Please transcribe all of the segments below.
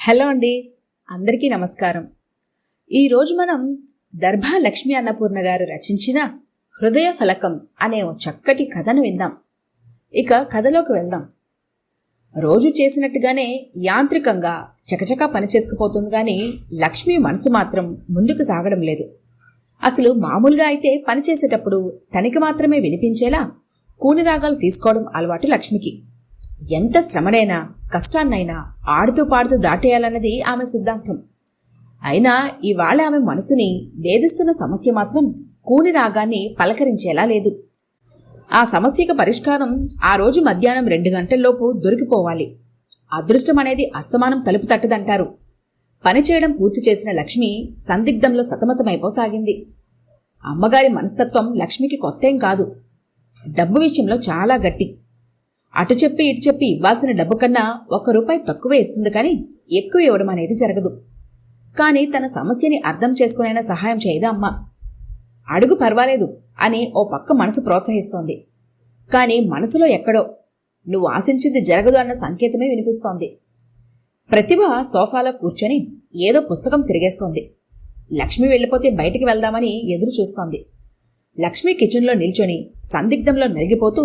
Hello అండి, అందరికీ నమస్కారం. ఈరోజు మనం దర్భా లక్ష్మీ అన్నపూర్ణ గారు రచించిన హృదయ ఫలకం అనే ఓ చక్కటి కథను విందాం. ఇక కథలోకి వెళ్దాం. రోజు చేసినట్టుగానే యాంత్రికంగా చకచకా పనిచేసుకుపోతుంది కానీ లక్ష్మి మనసు మాత్రం ముందుకు సాగడం లేదు. అసలు మామూలుగా అయితే పనిచేసేటప్పుడు తనకి మాత్రమే వినిపించేలా కూనిరాగాలు తీసుకోవడం అలవాటు లక్ష్మికి. ఎంత శ్రమనైనా కష్టాన్నైనా ఆడుతూ పాడుతూ దాటేయాలన్నది ఆమె సిద్ధాంతం. అయినా ఇవాళ ఆమె మనసుని వేధిస్తున్న సమస్య మాత్రం కూని రాగాన్ని పలకరించేలా లేదు. ఆ సమస్యకు పరిష్కారం ఆ రోజు మధ్యాహ్నం 2 గంటల్లోపు దొరికిపోవాలి. అదృష్టం అనేది అస్తమానం తలుపు తట్టదంటారు. పనిచేయడం పూర్తి చేసిన లక్ష్మి సందిగ్ధంలో సతమతమైపోసాగింది. అమ్మగారి మనస్తత్వం లక్ష్మికి కొత్తేం కాదు. డబ్బు విషయంలో చాలా గట్టి. అటు చెప్పి ఇటు చెప్పి ఇవ్వాల్సిన డబ్బు కన్నా ₹1 తక్కువే ఇస్తుంది కానీ ఎక్కువ ఇవ్వడం అనేది జరగదు. కానీ తన సమస్యని అర్థం చేసుకునైనా సహాయం చేయదా అమ్మ. అడుగు పర్వాలేదు అని ఓ పక్క మనసు ప్రోత్సహిస్తోంది. కానీ మనసులో ఎక్కడో నువ్వు ఆశించింది జరగదు అన్న సంకేతమే వినిపిస్తోంది. ప్రతిభ సోఫాలో కూర్చొని ఏదో పుస్తకం తిరిగేస్తోంది. లక్ష్మి వెళ్ళిపోతే బయటికి వెళ్దామని ఎదురు చూస్తోంది. లక్ష్మి కిచెన్లో నిల్చొని సందిగ్ధంలో నలిగిపోతూ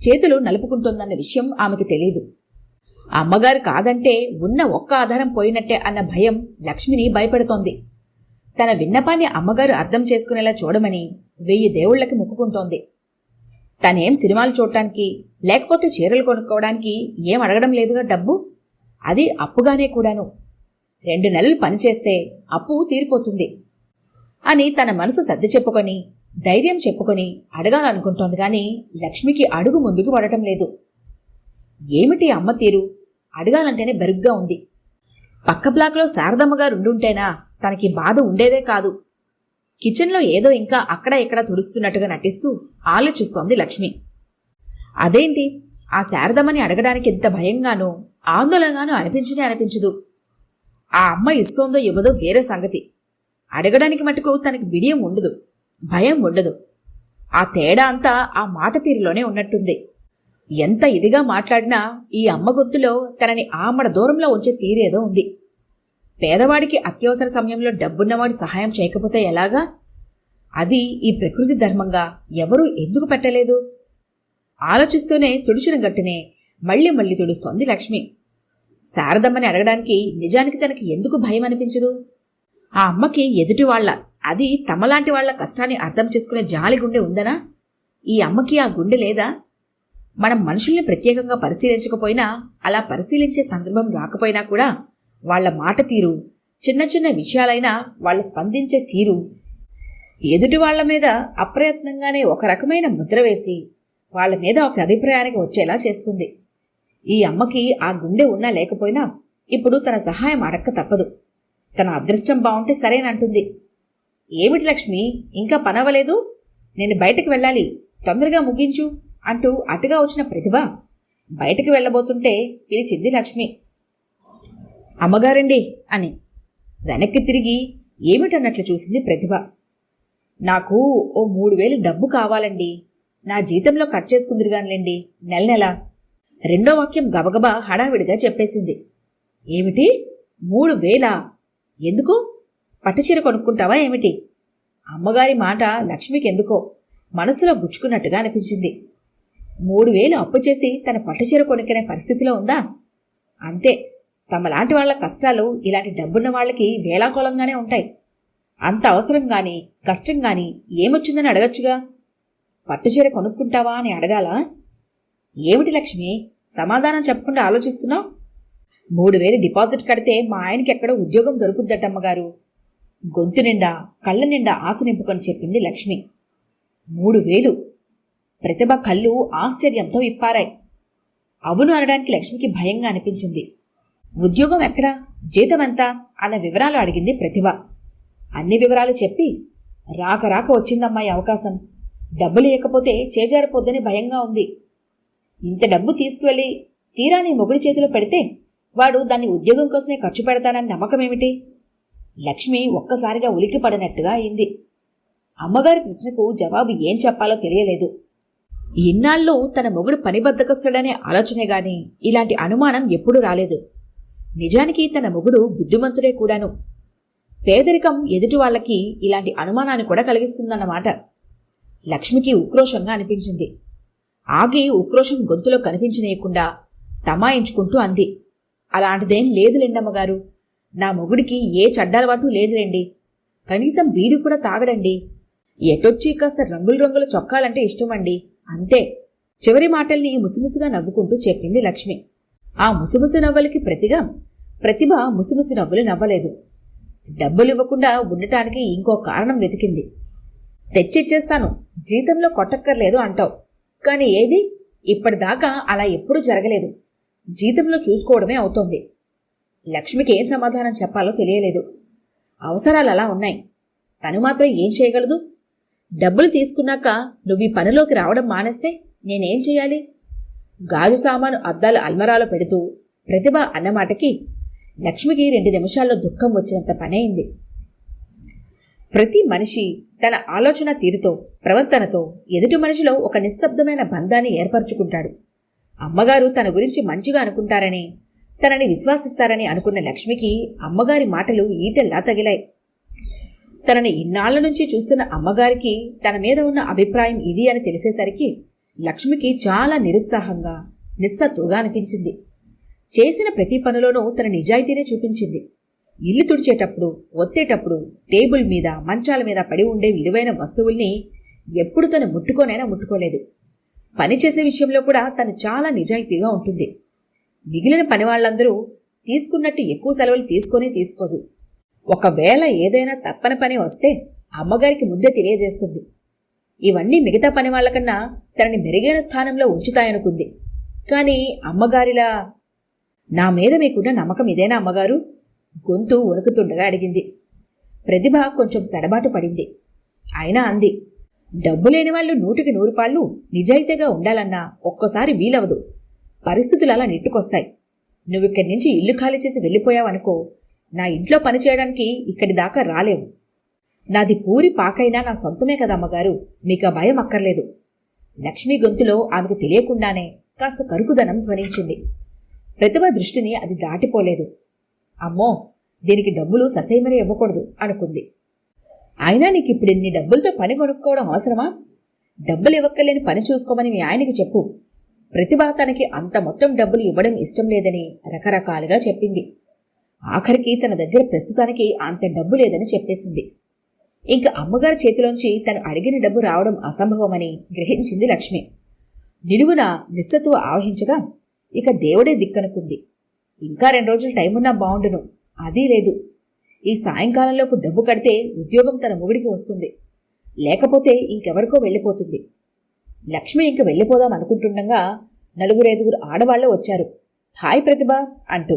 చేతులు నలుపుకుంటోందన్న విషయం ఆమెకు తెలీదు. అమ్మగారు కాదంటే ఉన్న ఒక్క ఆధారం పోయినట్టే అన్న భయం లక్ష్మిని భయపెడుతోంది. తన విన్నపాన్ని అమ్మగారు అర్థం చేసుకునేలా చూడమని 1000 దేవుళ్లకి మొక్కుకుంటోంది. తనేం సినిమాలు చూడటానికి లేకపోతే చీరలు కొనుక్కోవడానికి ఏం అడగడం లేదుగా డబ్బు, అది అప్పుగానే కూడాను. 2 నెలలు పనిచేస్తే అప్పు తీరిపోతుంది అని తన మనసు సర్ది చెప్పుకొని ధైర్యం చెప్పుకొని అడగాలనుకుంటోంది కానీ లక్ష్మికి అడుగు ముందుకు పడటం లేదు. ఏమిటి అమ్మ తీరు, అడగాలంటేనే బెరుగ్గా ఉంది. పక్క బ్లాక్లో శారదమ్మగారు ఉండుంటేనా తనకి బాధ ఉండేదే కాదు. కిచెన్లో ఏదో ఇంకా అక్కడ ఇక్కడ తుడుస్తున్నట్టుగా నటిస్తూ ఆలోచిస్తోంది లక్ష్మి. అదేంటి ఆ శారదమ్మని అడగడానికి ఎంత భయంగానో ఆందోళనగానో అనిపించదు. ఆ అమ్మ ఇస్తోందో ఇవ్వదో వేరే సంగతి. అడగడానికి మటుకు తనకి బిడియం ఉండదు, భయం ఉండదు. ఆ తేడా అంతా ఆ మాట తీరులోనే ఉన్నట్టుంది. ఎంత ఇదిగా మాట్లాడినా ఈ అమ్మ గొంతులో తనని ఆమడ దూరంలో ఉంచే తీరేదో ఉంది. పేదవాడికి అత్యవసర సమయంలో డబ్బున్నవాడి సహాయం చేయకపోతే ఎలాగా? అది ఈ ప్రకృతి ధర్మంగా ఎవరూ ఎందుకు పెట్టలేదు? ఆలోచిస్తూనే తుడిచిన గట్టునే మళ్ళీ మళ్ళీ తుడుస్తోంది లక్ష్మి. శారదమ్మని అడగడానికి నిజానికి తనకి ఎందుకు భయం అనిపించదు? ఆ అమ్మకి ఎదుటి వాళ్ల, అది తమలాంటి వాళ్ల కష్టాన్ని అర్థం చేసుకునే జాలి గుండె ఉందనా? ఈ అమ్మకి ఆ గుండె లేదా? మనం మనుషుల్ని ప్రత్యేకంగా పరిశీలించకపోయినా, అలా పరిశీలించే సందర్భం రాకపోయినా కూడా వాళ్ల మాట తీరు, చిన్న చిన్న విషయాలైనా వాళ్ళు స్పందించే తీరు ఎదుటి వాళ్ల మీద అప్రయత్నంగానే ఒక రకమైన ముద్ర వేసి వాళ్ల మీద ఒక అభిప్రాయానికి వచ్చేలా చేస్తుంది. ఈ అమ్మకి ఆ గుండె ఉన్నా లేకపోయినా ఇప్పుడు తన సహాయం అడక్క తప్పదు. తన అదృష్టం బావుంటే సరేనంటుంది. ఏమిటి లక్ష్మి, ఇంకా పనవలేదు? నేను బయటకు వెళ్ళాలి, తొందరగా ముగించు అంటూ అటుగా వచ్చిన ప్రతిభ బయటకు వెళ్ళబోతుంటే పిలిచింది లక్ష్మి. అమ్మగారండి అని వెనక్కి తిరిగి ఏమిటన్నట్లు చూసింది ప్రతిభ. నాకు ఓ 3000 డబ్బు కావాలండి, నా జీతంలో కట్ చేసుకుందిరుగానిలేండి నెల నెల. రెండో వాక్యం గబగబా హడావిడిగా చెప్పేసింది. ఏమిటి 3000? ఎందుకు? పట్టుచీర కొనుక్కుంటావా ఏమిటి? అమ్మగారి మాట లక్ష్మికి ఎందుకో మనసులో గుచ్చుకున్నట్టుగా అనిపించింది. 3000 అప్పు చేసి తన పట్టుచీర కొనుక్కునే పరిస్థితిలో ఉందా? అంతే, తమలాంటి వాళ్ల కష్టాలు ఇలాంటి డబ్బున్న వాళ్ళకి వేలాకోలంగానే ఉంటాయి. అంత అవసరం గాని కష్టం గాని ఏమొచ్చిందని అడగచ్చుగా. పట్టుచీర కొనుక్కుంటావా అని అడగాలా? ఏమిటి లక్ష్మి, సమాధానం చెప్పకుండా ఆలోచిస్తున్నావు? 3000 డిపాజిట్ కడితే మా ఆయనకి ఎక్కడో ఉద్యోగం దొరుకుద్దటమ్మగారు. గొంతు నిండా కళ్ళ నిండా ఆశ నింపుకొని చెప్పింది లక్ష్మి. 3000! ప్రతిభ కళ్ళు ఆశ్చర్యంతో ఇప్పారాయి. అవును అనడానికి లక్ష్మికి భయంగా అనిపించింది. ఉద్యోగం ఎక్కడా, జీతం ఎంత అన్న వివరాలు అడిగింది ప్రతిభ. అన్ని వివరాలు చెప్పి రాక రాక వచ్చిందమ్మాయి అవకాశం, డబ్బులు ఇవ్వకపోతే చేజారిపోద్దని భయంగా ఉంది. ఇంత డబ్బు తీసుకువెళ్ళి తీరా నీ మొగుడి చేతిలో పెడితే వాడు దాన్ని ఉద్యోగం కోసమే ఖర్చు పెడతానని నమ్మకమేమిటి? లక్ష్మి ఒక్కసారిగా ఉలికిపడినట్టుగా అయింది. అమ్మగారి ప్రశ్నకు జవాబు ఏం చెప్పాలో తెలియలేదు. ఇన్నాళ్ళు తన మొగుడు పనిబద్ధకస్తుడనే ఆలోచనే గాని ఇలాంటి అనుమానం ఎప్పుడూ రాలేదు. నిజానికి తన మొగుడు బుద్ధిమంతుడే కూడాను. పేదరికం ఎదుటి వాళ్ళకి ఇలాంటి అనుమానాన్ని కూడా కలిగిస్తుందన్నమాట. లక్ష్మికి ఉక్రోషంగా అనిపించింది. ఆగి ఉక్రోషం గొంతులో కనిపించనీయకుండా తమాయించుకుంటూ అంది, అలాంటిదేం లేదులేండమ్మగారు. నా మొగుడికి ఏ చెడ్డలవాటు లేదులేండి. కనీసం బీడి కూడా తాగడండి. ఎటొచ్చి కాస్త రంగుల రంగుల చొక్కాలంటే ఇష్టమండి, అంతే. చివరి మాటల్ని ముసిముసిగా నవ్వుకుంటూ చెప్పింది లక్ష్మి. ఆ ముసిముసి నవ్వులకి ప్రతిభ ముసిముసి నవ్వులు నవ్వలేదు. డబ్బులివ్వకుండా ఉండటానికి ఇంకో కారణం వెతికింది. తెచ్చిచ్చేస్తాను, జీతంలో కొట్టక్కర్లేదు అంటావు. కాని ఏది? ఇప్పటిదాకా అలా ఎప్పుడూ జరగలేదు. జీతంలో చూసుకోవడమే అవుతోంది. లక్ష్మికి ఏం సమాధానం చెప్పాలో తెలియలేదు. అవసరాలు అలా ఉన్నాయి. తను మాత్రం ఏం చేయగలదు? డబ్బులు తీసుకున్నాక నువ్వు ఈ పనిలోకి రావడం మానేస్తే నేనేం చేయాలి? గాజు సామాను అద్దాలు అల్మరాలో పెడుతూ ప్రతిభ అన్నమాటకి లక్ష్మికి 2 నిమిషాల్లో దుఃఖం వచ్చినంత పనైంది. ప్రతి మనిషి తన ఆలోచన తీరుతో, ప్రవర్తనతో ఎదుటి మనిషిలో ఒక నిశ్శబ్దమైన బంధాన్ని ఏర్పరచుకుంటాడు. అమ్మగారు తన గురించి మంచిగా అనుకుంటారని, తనని విశ్వాసిస్తారని అనుకున్న లక్ష్మికి అమ్మగారి మాటలు ఈటెల్లా తగిలాయి. తనని ఇన్నాళ్ల నుంచి చూస్తున్న అమ్మగారికి తన మీద ఉన్న అభిప్రాయం ఇది అని తెలిసేసరికి లక్ష్మికి చాలా నిరుత్సాహంగా, నిస్సత్తుగా అనిపించింది. చేసిన ప్రతి పనిలోనూ తన నిజాయితీనే చూపించింది. ఇల్లు తుడిచేటప్పుడు, ఒత్తేటప్పుడు టేబుల్ మీద, మంచాల మీద పడి ఉండే విలువైన వస్తువుల్ని ఎప్పుడు తను ముట్టుకోలేదు. పనిచేసే విషయంలో కూడా తను చాలా నిజాయితీగా ఉంటుంది. మిగిలిన పనివాళ్లందరూ తీసుకున్నట్టు ఎక్కువ సెలవులు తీసుకోదు. ఒకవేళ ఏదైనా తప్పని పని వస్తే అమ్మగారికి ముందే తెలియజేస్తుంది. ఇవన్నీ మిగతా పనివాళ్లకన్నా తనని మెరుగైన స్థానంలో ఉంచుతాయనుకుంది. కానీ అమ్మగారిలా, నా మీద మీకున్న నమ్మకం ఇదేనా అమ్మగారు? గొంతు వణుకుతుండగా అడిగింది. ప్రతిభ కొంచెం తడబాటు పడింది. అయినా అంది, డబ్బు లేని వాళ్ళు 100కి 100 పాళ్ళు నిజాయితీగా ఉండాలన్నా ఒక్కోసారి వీలవదు. పరిస్థితులు అలా నెట్టుకొస్తాయి. నువ్విక్కడి నుంచి ఇల్లు ఖాళీ చేసి వెళ్ళిపోయావనుకో, నా ఇంట్లో పనిచేయడానికి ఇక్కడి దాకా రాలేవు. నాది పూరి పాకైనా నా సొంతమే కదా అమ్మగారు, మీకా భయం అక్కర్లేదు. లక్ష్మి గొంతులో ఆమెకు తెలియకుండానే కాస్త కరుకుదనం ధ్వనించింది. ప్రతిభ దృష్టిని అది దాటిపోలేదు. అమ్మో, దీనికి డబ్బులు ససేమరి ఇవ్వకూడదు అనుకుంది. అయినా నీకిప్పుడు ఇన్ని డబ్బులతో పని కొనుక్కోవడం అవసరమా? డబ్బులు ఇవ్వక్కలేని పని చూసుకోమని మీ ఆయనకి చెప్పు. ప్రతిభ తనకి అంత మొత్తం డబ్బులు ఇవ్వడం ఇష్టం లేదని రకరకాలుగా చెప్పింది. ఆఖరికి తన దగ్గర ప్రస్తుతానికి అంత డబ్బు లేదని చెప్పేసింది. ఇంక అమ్మగారి చేతిలోంచి తను అడిగిన డబ్బు రావడం అసంభవమని గ్రహించింది లక్ష్మి. నిలువున నిస్సత్తువ ఆవహించగా ఇక దేవుడే దిక్కనుకుంది. ఇంకా 2 రోజులు టైమున్నా బావుండును. అదీ లేదు. ఈ సాయంకాలంలోపు డబ్బు కడితే ఉద్యోగం తన మొగుడికి వస్తుంది. లేకపోతే ఇంకెవరికో వెళ్ళిపోతుంది. లక్ష్మి ఇంక వెళ్ళిపోదాం అనుకుంటుండగా 4-5 ఆడవాళ్లే వచ్చారు. హాయ్ ప్రతిభ అంటూ.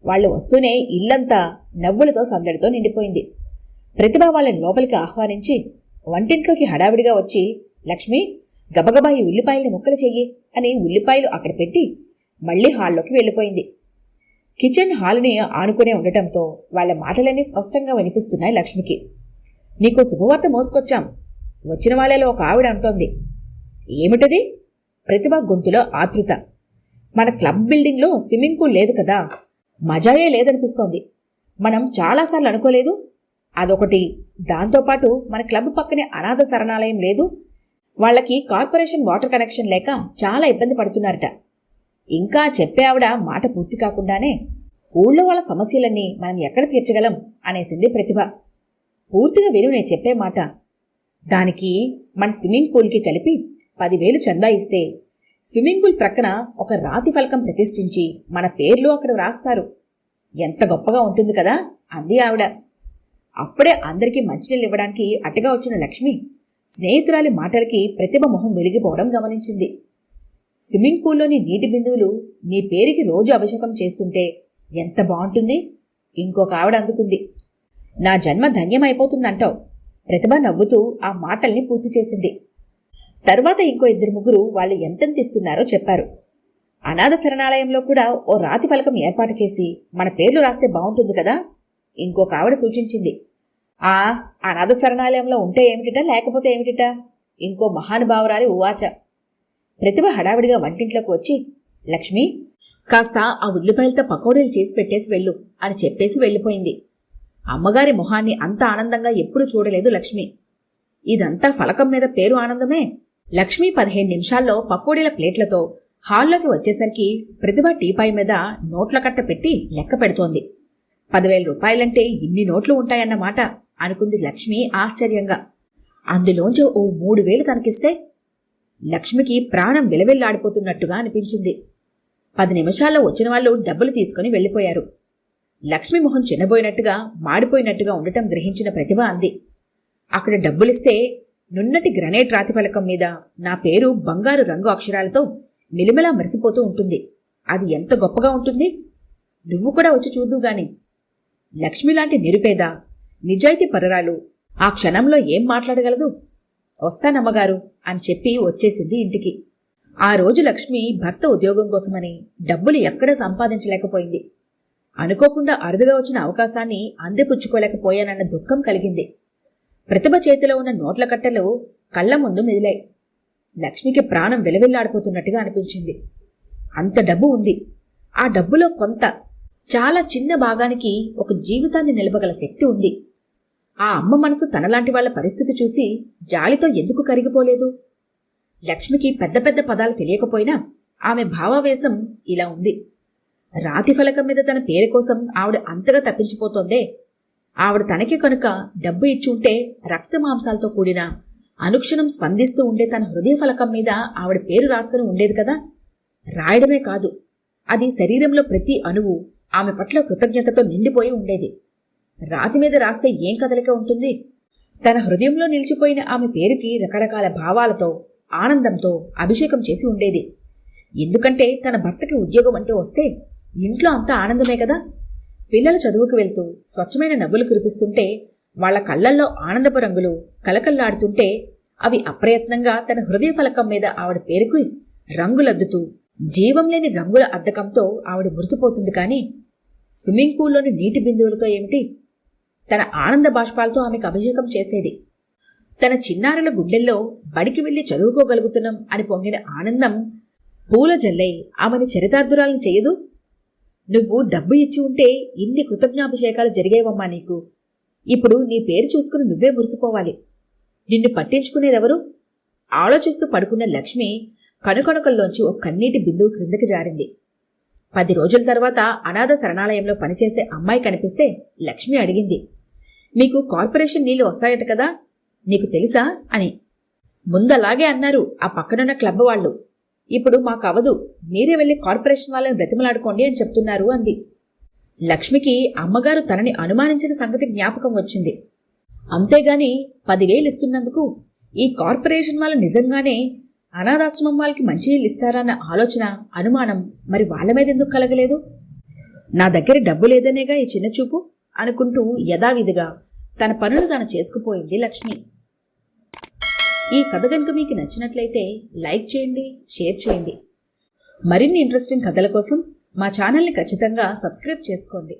వాళ్ళు వస్తూనే ఇల్లంతా నవ్వులతో సందడితో నిండిపోయింది. ప్రతిభ వాళ్ళని లోపలికి ఆహ్వానించి వంటింట్లోకి హడావిడిగా వచ్చి, లక్ష్మి, గబగబా ఈ ఉల్లిపాయల్ని ముక్కలు చెయ్యి అని ఉల్లిపాయలు అక్కడ పెట్టి మళ్లీ హాల్లోకి వెళ్ళిపోయింది. కిచెన్ హాలుని ఆనుకునే ఉండటంతో వాళ్ల మాటలన్నీ స్పష్టంగా వినిపిస్తున్నాయి లక్ష్మికి. నీకో శుభవార్త మోసుకొచ్చాం. వచ్చిన వాళ్ళలో ఒక ఆవిడ అంటోంది. ఏమిటది? ప్రతిభ గొంతులో ఆతృత. మన క్లబ్ బిల్డింగ్లో స్విమ్మింగ్ పూల్ లేదు కదా, మజాయే లేదనిపిస్తోంది. మనం చాలాసార్లు అనుకోలేదు. అదొకటి. దాంతోపాటు మన క్లబ్ పక్కనే అనాథ శరణాలయం లేదు. వాళ్లకి కార్పొరేషన్ వాటర్ కనెక్షన్ లేక చాలా ఇబ్బంది పడుతున్నారట. ఇంకా చెప్పే ఆవిడ మాట పూర్తి కాకుండానే, ఊళ్ళో వాళ్ళ సమస్యలన్నీ మనం ఎక్కడ తీర్చగలం అనేసింది ప్రతిభ. పూర్తిగా విను నేను చెప్పే మాట. దానికి మన స్విమ్మింగ్ పూల్కి కలిపి 10,000 చందా ఇస్తే స్విమ్మింగ్ పూల్ ప్రక్కన ఒక రాతి ఫలకం ప్రతిష్ఠించి మన పేర్లు అక్కడ వ్రాస్తారు. ఎంత గొప్పగా ఉంటుంది కదా అంది ఆవిడ. అప్పుడే అందరికీ మంచినీళ్ళు ఇవ్వడానికి అటుగా వచ్చిన లక్ష్మి స్నేహితురాలి మాటలకి ప్రతిభ మొహం వెలిగిపోవడం గమనించింది. స్విమ్మింగ్ పూల్లోని నీటి బిందువులు నీ పేరుకి రోజు అభిషేకం చేస్తుంటే ఎంత బాగుంటుంది. ఇంకొక ఆవిడ అందుకుంది. నా జన్మ ధన్యమైపోతుందంటావు. ప్రతిభ నవ్వుతూ ఆ మాటల్ని పూర్తి చేసింది. తర్వాత ఇంకో 2-3 వాళ్ళు ఎంతెంత ఇస్తున్నారో చెప్పారు. అనాథ శరణాలయంలో కూడా ఓ రాతి ఫలకం ఏర్పాటు చేసి మన పేర్లు రాస్తే బాగుంటుంది కదా ఇంకొక ఆవిడ సూచించింది. ఆ అనాథ శరణాలయంలో ఉంటే ఏమిటిట, లేకపోతే ఏమిటిట ఇంకో మహానుభావురాలి ఉవాచ. ప్రతిభ హడావిడిగా వంటింట్లోకి వచ్చి, లక్ష్మి, కాస్త ఆ ఉల్లిపాయలతో పకోడీలు చేసి పెట్టేసి వెళ్ళు అని చెప్పేసి వెళ్ళిపోయింది. అమ్మగారి మొహాన్ని అంత ఆనందంగా ఎప్పుడూ చూడలేదు లక్ష్మి. ఇదంతా ఫలకం మీద పేరు ఆనందమే. లక్ష్మి 15 నిమిషాల్లో పకోడీల ప్లేట్లతో హాల్లోకి వచ్చేసరికి ప్రతిభ టీపాయ్ మీద నోట్ల కట్ట పెట్టి లెక్క పెడుతోంది. 10,000 రూపాయలంటే ఇన్ని నోట్లు ఉంటాయన్నమాట అనుకుంది లక్ష్మి ఆశ్చర్యంగా. అందులోంచి ఓ 3,000 తనకిస్తే లక్ష్మికి ప్రాణం విలవిల్లాడిపోతున్నట్టుగా అనిపించింది. 10 నిమిషాల్లో వచ్చిన వాళ్ళు డబ్బులు తీసుకుని వెళ్లిపోయారు. లక్ష్మి మొహం చిన్నబోయినట్టుగా మాడిపోయినట్టుగా ఉండటం గ్రహించిన ప్రతిభ అంది, అక్కడ డబ్బులిస్తే నున్నటి గ్రనైట్ రాతి ఫలకం మీద నా పేరు బంగారు రంగు అక్షరాలతో మిలిమిలా మెరిసిపోతూ ఉంటుంది. అది ఎంత గొప్పగా ఉంటుంది. నువ్వు కూడా వచ్చి చూద్దువుగాని. లక్ష్మిలాంటి నిరుపేద, నిజాయితీ పరురాలు ఆ క్షణంలో ఏం మాట్లాడగలదు? వస్తానమ్మగారు అని చెప్పి వచ్చేసింది ఇంటికి. ఆ రోజు లక్ష్మి భర్త ఉద్యోగం కోసమని డబ్బులు ఎక్కడా సంపాదించలేకపోయింది. అనుకోకుండా అరుదుగా వచ్చిన అవకాశాన్ని అందిపుచ్చుకోలేకపోయానన్న దుఃఖం కలిగింది. ప్రతిభ చేతిలో ఉన్న నోట్ల కట్టలు కళ్ల ముందు మెదిలాయి. లక్ష్మికి ప్రాణం విలవిల్లాడిపోతున్నట్టుగా అనిపించింది. అంత డబ్బు ఉంది. ఆ డబ్బులో కొంత, చాలా చిన్న భాగానికి ఒక జీవితాన్ని నిలపగల శక్తి ఉంది. ఆ అమ్మ మనసు తనలాంటి వాళ్ల పరిస్థితి చూసి జాలితో ఎందుకు కరిగిపోలేదు? లక్ష్మికి పెద్ద పెద్ద పదాలు తెలియకపోయినా ఆమె భావావేశం ఇలా ఉంది. రాతి ఫలకం మీద తన పేరు కోసం ఆవిడ అంతగా తప్పించిపోతోందే. ఆవిడ తనకి కనుక డబ్బు ఇచ్చుంటే రక్త మాంసాలతో కూడిన అనుక్షణం స్పందిస్తూ ఉండే తన హృదయ ఫలకం మీద ఆవిడ పేరు రాసుకుని ఉండేది కదా. రాయడమే కాదు, అది శరీరంలో ప్రతి అణువు ఆమె పట్ల కృతజ్ఞతతో నిండిపోయి ఉండేది. రాతి మీద రాస్తే ఏం కదలిక ఉంటుంది? తన హృదయంలో నిలిచిపోయిన ఆమె పేరుకి రకరకాల భావాలతో, ఆనందంతో అభిషేకం చేసి ఉండేది. ఎందుకంటే తన భర్తకి ఉద్యోగం అంటూ వస్తే ఇంట్లో అంతా ఆనందమే కదా. పిల్లలు చదువుకు వెళ్తూ స్వచ్ఛమైన నవ్వులు కురిపిస్తుంటే, వాళ్ల కళ్లల్లో ఆనందపు రంగులు కలకల్లాడుతుంటే అవి అప్రయత్నంగా తన హృదయ ఫలకం మీద ఆవిడ పేరుకు రంగులద్దుతూ జీవం లేని రంగుల అద్దకంతో ఆవిడ మురిసిపోతుంది. కానీ స్విమ్మింగ్ పూల్లోని నీటి బిందువులతో ఏమిటి? తన ఆనంద బాష్పాలతో ఆమెకు అభిషేకం చేసేది. తన చిన్నారుల గుండెల్లో బడికి వెళ్లి చదువుకోగలుగుతున్నాం అని పొంగిన ఆనందం పూల జల్లై ఆమెని చరితార్థురాలను చెయ్యదు. నువ్వు డబ్బు ఇచ్చి ఉంటే ఇన్ని కృతజ్ఞాభిషేకాలు జరిగేవమ్మా నీకు. ఇప్పుడు నీ పేరు చూసుకుని నువ్వే మురిసిపోవాలి. నిన్ను పట్టించుకునేదెవరు? ఆలోచిస్తూ పడుకున్న లక్ష్మి కనుకనుకల్లోంచి ఒక కన్నీటి బిందువు క్రిందకి జారింది. 10 రోజుల తర్వాత అనాథ శరణాలయంలో పనిచేసే అమ్మాయి కనిపిస్తే లక్ష్మి అడిగింది, మీకు కార్పొరేషన్ నీళ్లు వస్తాయట కదా, నీకు తెలుసా అని. ముందలాగే అన్నారు ఆ పక్కనున్న క్లబ్ వాళ్ళు. ఇప్పుడు మాకవదు, మీరే వెళ్లి కార్పొరేషన్ వాళ్ళని బ్రతిమలాడుకోండి అని చెప్తున్నారు అంది. లక్ష్మికి అమ్మగారు తనని అనుమానించిన సంగతి జ్ఞాపకం వచ్చింది. అంతేగాని 10,000 ఇస్తున్నందుకు ఈ కార్పొరేషన్ వాళ్ళు నిజంగానే అనాథాశ్రమం వాళ్ళకి మంచినీళ్ళు ఇస్తారన్న ఆలోచన, అనుమానం మరి వాళ్ల మీద ఎందుకు కలగలేదు? నా దగ్గర డబ్బు లేదనేగా ఈ చిన్న చూపు అనుకుంటూ యథావిధిగా తన పనులు తాను చేసుకుపోయింది లక్ష్మి. ఈ కథ కనుక మీకు నచ్చినట్లయితే లైక్ చేయండి, షేర్ చేయండి. మరిన్ని ఇంట్రెస్టింగ్ కథల కోసం మా ఛానల్ని ఖచ్చితంగా సబ్స్క్రైబ్ చేసుకోండి.